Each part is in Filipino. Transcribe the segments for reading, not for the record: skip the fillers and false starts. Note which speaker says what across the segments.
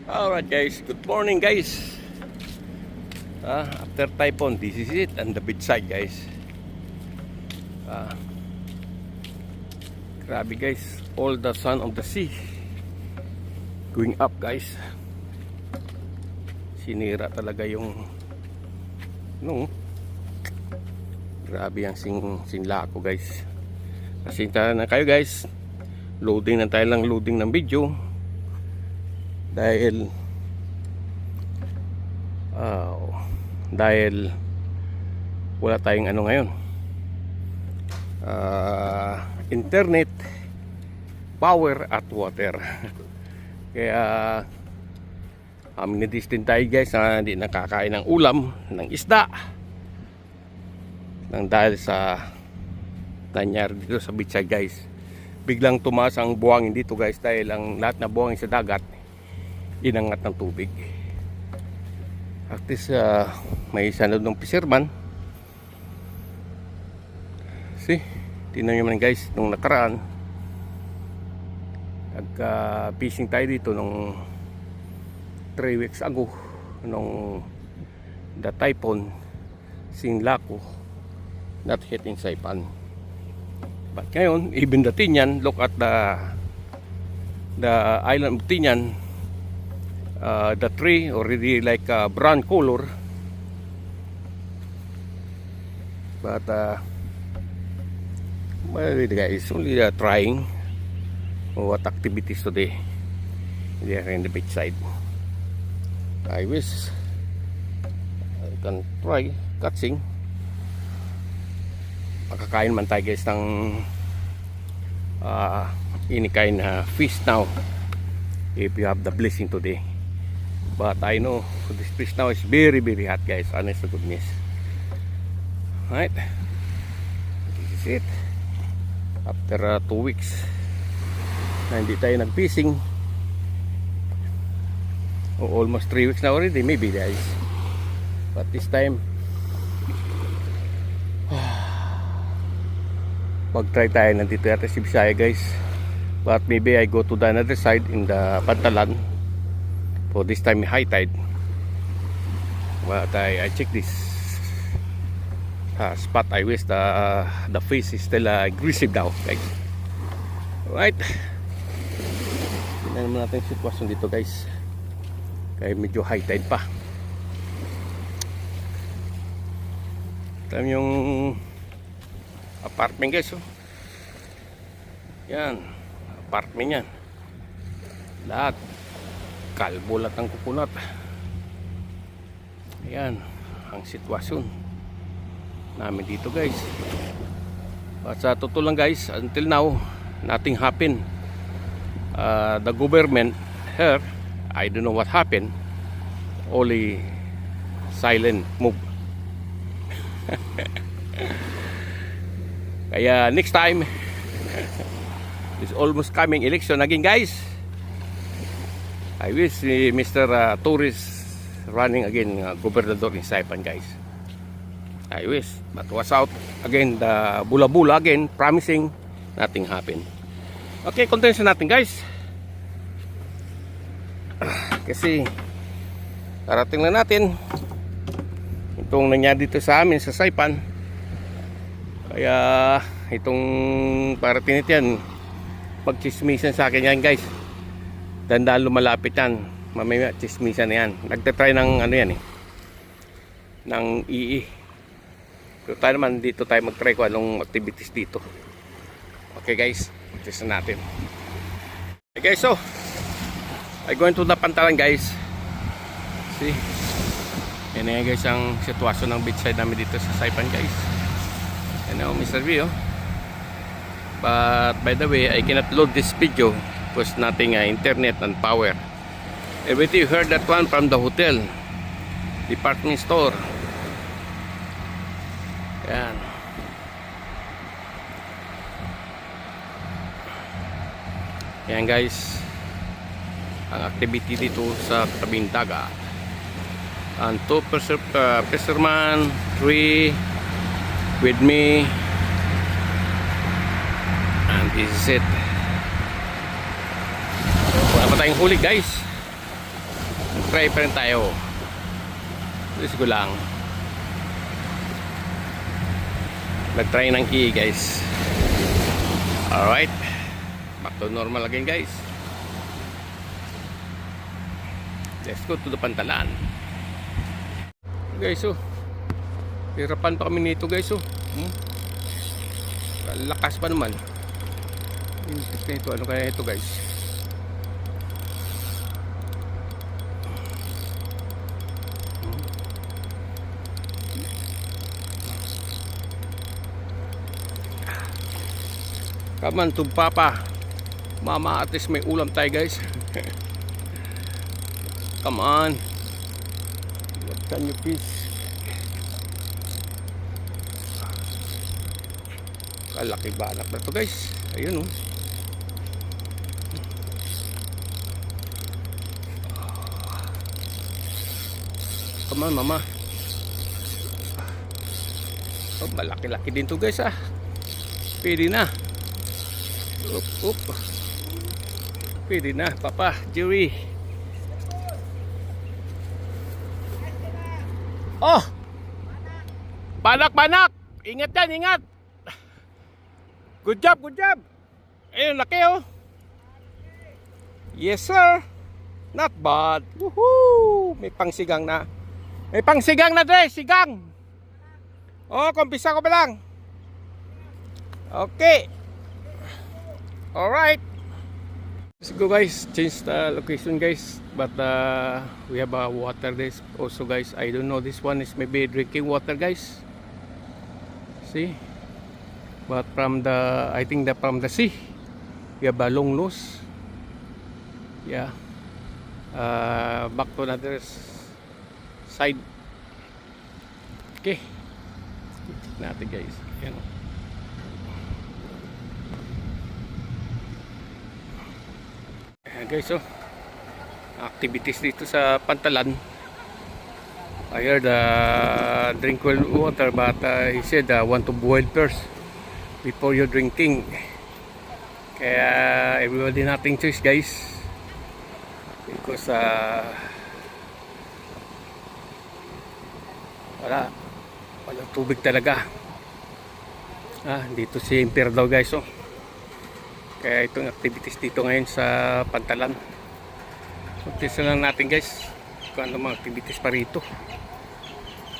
Speaker 1: Alright guys, good morning guys. After typhoon, this is it and the beach side guys. Grabe guys, all the sun of the sea going up guys. Sinira talaga yung grabe ang sinla ko guys. Kasi na kayo guys, loading na tayo lang loading ng video. Dahil wala tayong ngayon, internet, power at water. Kaya minidis din tayo guys na hindi nakakain ng ulam, ng isda, nang dahil sa nangyari dito sa beach side guys. Biglang tumaas ang buhangin dito guys dahil ang lahat na buhangin sa dagat inangat ng tubig. At least may sanod ng fisherman. See, tingnan nyo man guys, nung nakaraan nagka-fishing tayo dito nung 3 weeks ago, nung the typhoon Sinlaku not hit in Saipan. But ngayon, even the Tinian, look at the island of Tinian. The tree already like brown color, but well, the guys only trying what activities today there in the beach side. I wish I can try catching. Makakain man tayo guys ng any kind of fish now if you have the blessing today. But I know this fish now is very very hot guys, honest to goodness. Right, this is it. After 2 weeks na hindi tayo nag-fishing, almost 3 weeks na already maybe guys. But this time mag-try tayo nandito yata si Bisaya guys. But maybe I go to the another side in the Pantalan for this time high tide. But I check this spot. I wish the fish is still aggressive now guys. Alright, tingnan naman natin yung sitwasyon dito guys. Kaya medyo high tide pa. Ito yung apartment guys, oh. Yan, apartment yan. Lahat kalbo lahat ng kukunat. Ayan ang sitwasyon namin dito guys. At sa totoo lang guys, until now nothing happened. The government here, I don't know what happened, only silent move. Kaya next time is almost coming election again guys. I wish Mr. Torres running again gobernador in Saipan guys. I wish, but was out again the bula-bula again promising, nothing happened. Okay, continue natin guys. Kasi karating lang natin itong nangyari dito sa amin sa Saipan. Kaya itong parating nito yan, pagchismisan sa akin yan guys. Dandaan lumalapit yan, mamaya chismisan na yan. Nagtatry ng yan ng II. Pero tayo naman dito tayo mag-try kung anong activities dito. Okay guys, test na natin. Okay guys, so I going to the Pantalan guys. See, yan na guys ang sitwasyon ng beach side namin dito sa Saipan guys. And now Mr. V, oh. But by the way, I cannot load this video because nothing internet and power. Everything you heard that one from the hotel, department store. Yan. Yan guys ang activity dito sa tabing dagat. And two fisherman, 3 with me, and this is it. Wala pa tayong huli guys. Try pa rin tayo. Let's go lang. Nag-try ng key guys. Alright. Back to normal again guys. Let's go to the Pantalan. Guys, oh. Hirapan pa kami nito guys, oh. Lakas pa naman. Ito, ano kaya ito guys? Come on, tumpa pa. Mama, at least may ulam tayo guys. Come on. What can you fish? Kalaki balak na to guys. Ayun oh. Come on mama. Oh, malaki-laki din to guys ah. Pwede na. Up. Pwede na papa, Jerry. Oh! Banak! Ingat yan, ingat! Good job! Ayun, laki oh! Yes sir! Not bad! Woohoo! May pangsigang na. Dre! Sigang! Oh, kumpisa ko pa lang. Okay. Alright. Let's go guys. Change the location guys. But we have a water this also guys. I don't know, this one is maybe drinking water guys. See? But from the, I think that from the sea, we have a long nose. Yeah. Back to another side. Okay. Natin guys. Yan. Guys, oh, activities dito sa Pantalan. I heard drink well water, but he said want to boil first before you're drinking. Kaya everybody nothing choice guys, because walang tubig talaga. Dito si Emperor daw guys, oh. Kaya itong activities dito ngayon sa Pantalan. So, test lang natin guys kung ano mga activities pa rito.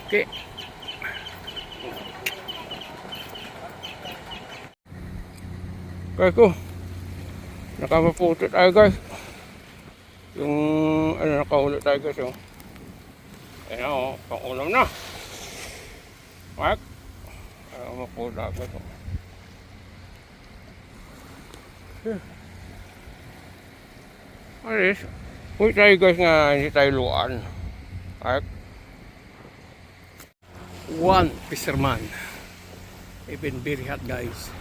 Speaker 1: Okay. Guys ko, nakamaputi tayo guys. Yung ano, nakahuli tayo guys, oh. Ayan o, pang-ulam na. Mark, nakamaputi tayo guys, oh. Alis, uy tayo guys nga hindi tayo luan. Alright. One fisherman, even very hot guys,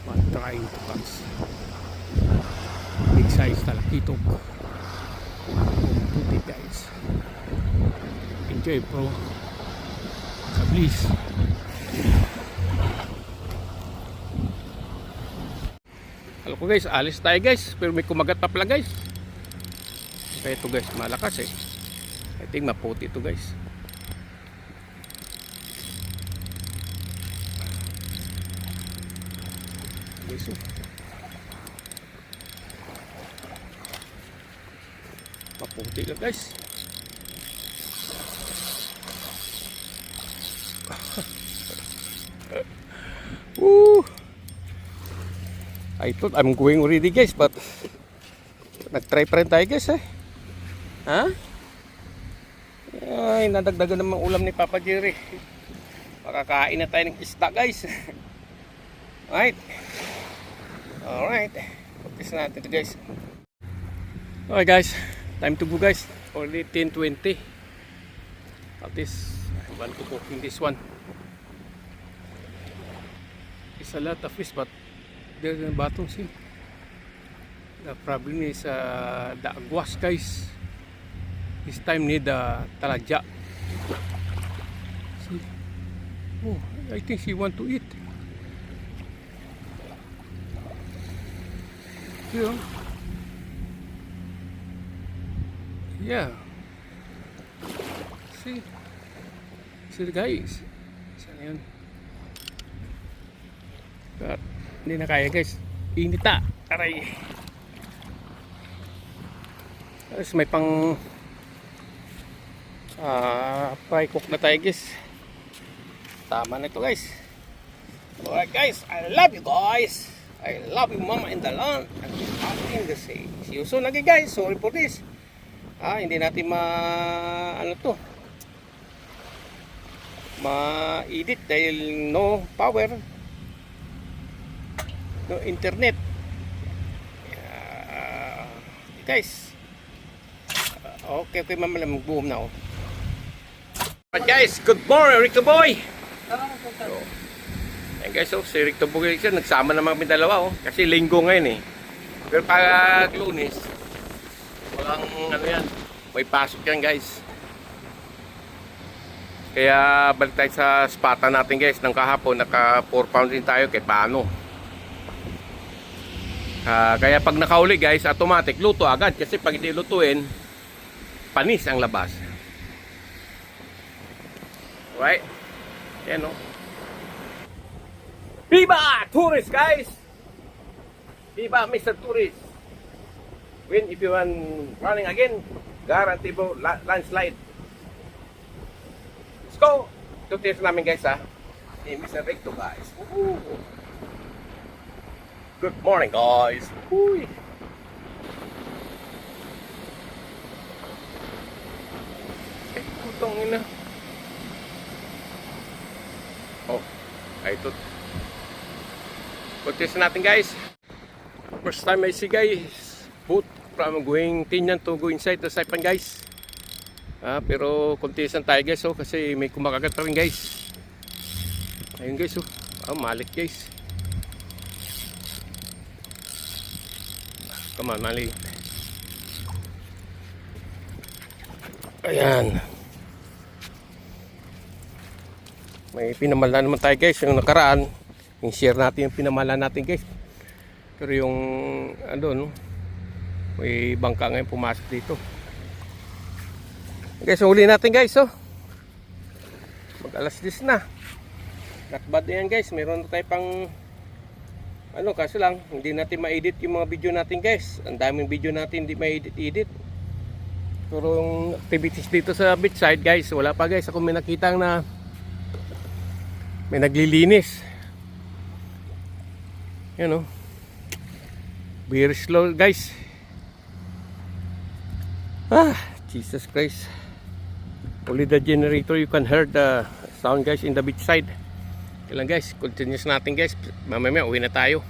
Speaker 1: but trying to catch big size talakitok. Puti guys. Enjoy bro. Please. Alam ko guys, alis tayo guys, pero may kumagat pa pala guys. Kaya ito guys, malakas eh. I think maputi ito guys. Guys, oh. Maputi ka guys. Woo! I thought I'm going already guys, but nag-try pa rin tayo guys eh. Ay, nadagdagan naman ulam ni Papa Jerry. Makakain na tayo ng isda guys. Alright. Focus natin ito guys. Okay guys, time to go guys. Only 10:20. At least I'm going to cook in this one. It's a lot of fish, but there's a bottom, see. The problem is the agwas guys. This time need the talagya. See? Oh, I think she want to eat. Yeah. Yeah. See? See guys. Saan yun? But, hindi na kaya guys. Inita. Aray. Tapos may pang fry cook na tayo guys. Tama na ito guys. Alright guys, I love you guys. I love you mama in the land and I'm in the sea. See you soon again guys. Sorry for this. Hindi natin ma-edit dahil no power, no internet. Guys, okay mama lang mag-boom na ako. But guys, good morning Rico Boy. Ayan guys, si Rico Boy siya, nagsama naman kami dalawa kasi linggo ngayon pero pag Lunes walang yan, may pasok yan guys. Kaya balik tayo sa spata natin guys. Nang kahapon naka 4 pounds din tayo, kaya paano. Kaya pag nakauli guys, automatic luto agad. Kasi pag hindi lutuin, panis ang labas. Right? Yan o. Viva tourist guys! Viva Mr. Tourist! Win if you want running again, guarantee po landslide. Let's go! Ito test namin guys ni Mr. Recto guys. Woohoo! Good morning guys. Uy. Putong ina. Ay ito. Pag-test natin guys. First time I see guys. Boat from going Tinian to go inside the Saipan guys. Pero kontisan tayo guys kasi may kumakagat pa rin guys. Ayun guys malik guys. Come on, mali. Ayan. May pinamalan naman tayo guys. Yung nakaraan, yung share natin yung pinamalan natin guys. Pero yung may bangka ngayon pumasok dito. Guys, huli natin guys mag alas 10 na. Not bad na yan guys. Meron na tayo pang kaso lang hindi natin ma-edit yung mga video natin guys. Ang daming video natin hindi ma-edit. Pero yung activities dito sa beachside guys, wala pa guys. Ako may nakita na may naglilinis. Yan very slow guys. Jesus Christ. Only the generator you can hear the sound guys in the beachside. Kailan guys, continuous natin guys. Mamaya uwi na tayo.